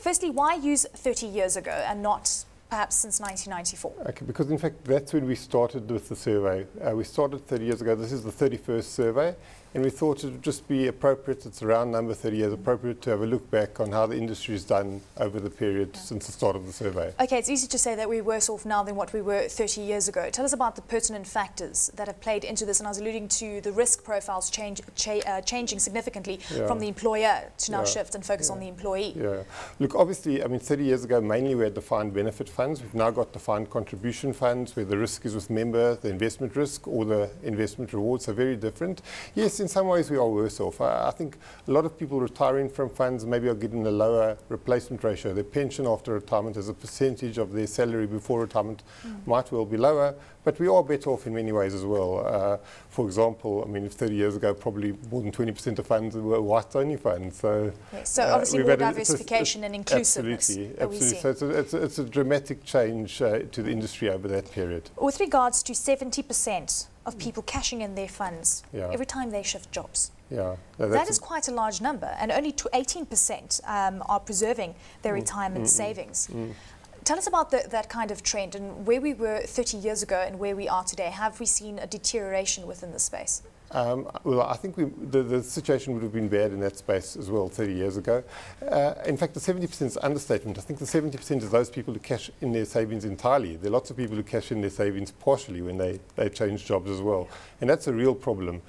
Firstly, why use 30 years ago and not perhaps since 1994? Okay, because in fact that's when we started with the survey. We started 30 years ago. This is the 31st survey, and we thought it would just be appropriate, it's a round number, 30 years, appropriate to have a look back on how the industry has done over the period since the start of the survey. Okay, it's easy to say that we're worse off now than what we were 30 years ago. Tell us about the pertinent factors that have played into this, and I was alluding to the risk profiles changing significantly from the employer to now shift and focus on the employee. Yeah. Look, obviously, I mean, 30 years ago, mainly we had defined benefit funds. We've now got defined contribution funds where the risk is with member, the investment risk or the investment rewards are very different. Yes, in some ways we are worse off. I think a lot of people retiring from funds maybe are getting a lower replacement ratio. Their pension after retirement as a percentage of their salary before retirement might well be lower, but we are better off in many ways as well. For example, I mean, 30 years ago, probably more than 20% of funds were white-only funds. So, so obviously more diversification and inclusiveness. Absolutely. So it's a dramatic change to the industry over that period. With regards to 70% of people cashing in their funds every time they shift jobs. Yeah, that is quite a large number, and only 18% are preserving their retirement savings. Tell us about that kind of trend and where we were 30 years ago and where we are today. Have we seen a deterioration within the space? Well, I think the situation would have been bad in that space as well 30 years ago. In fact, the 70% is understatement. I think the 70% is those people who cash in their savings entirely. There are lots of people who cash in their savings partially when they change jobs as well. And that's a real problem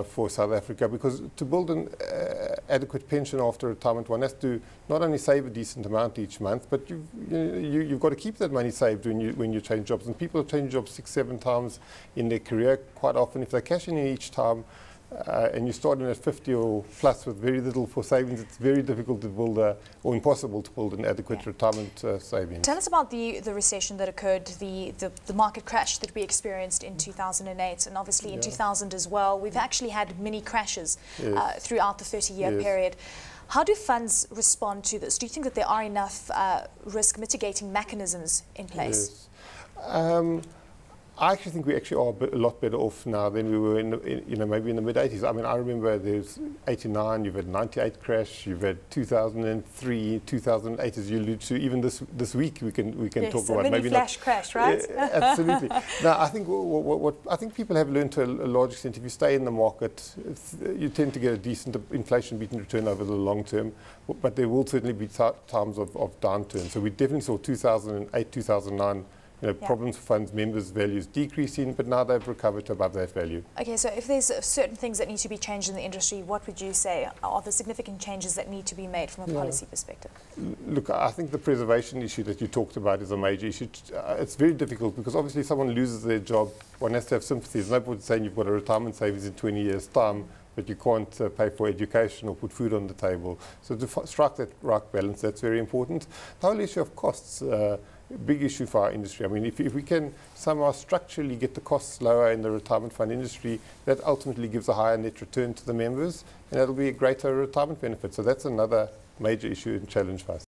for South Africa, because to build an adequate pension after retirement, one has to not only save a decent amount each month, but you've got to keep that money saved when you change jobs. And people change jobs 6-7 times in their career. Quite often, if they cash in each time, and you're starting at 50 or plus with very little for savings, it's very difficult to build or impossible to build an adequate retirement savings. Tell us about the recession that occurred, the market crash that we experienced in 2008, and obviously in 2000 as well. We've actually had many crashes throughout the 30-year period. How do funds respond to this? Do you think that there are enough risk mitigating mechanisms in place? I actually think we actually are a lot better off now than we were in maybe in the mid-80s. I mean, I remember there's 89, you've had 98 crash, you've had 2003, 2008, as you allude to. Even this week we can talk about maybe flash crash, right? Absolutely. Now, I think what I think people have learned to a large extent, if you stay in the market, you tend to get a decent inflation-beaten return over the long term. But there will certainly be times of downturn. So we definitely saw 2008, 2009. Problems for funds, members' values decreasing, but now they've recovered to above that value. Okay, so if there's certain things that need to be changed in the industry, what would you say are the significant changes that need to be made from a policy perspective? Look, I think the preservation issue that you talked about is a major issue. It's very difficult because obviously if someone loses their job, one has to have sympathy. There's no point saying you've got a retirement savings in 20 years' time, but you can't pay for education or put food on the table. So to strike that right balance, that's very important. The whole issue of costs, big issue for our industry. I mean, if we can somehow structurally get the costs lower in the retirement fund industry, that ultimately gives a higher net return to the members, and that'll be a greater retirement benefit. So that's another major issue and challenge for us.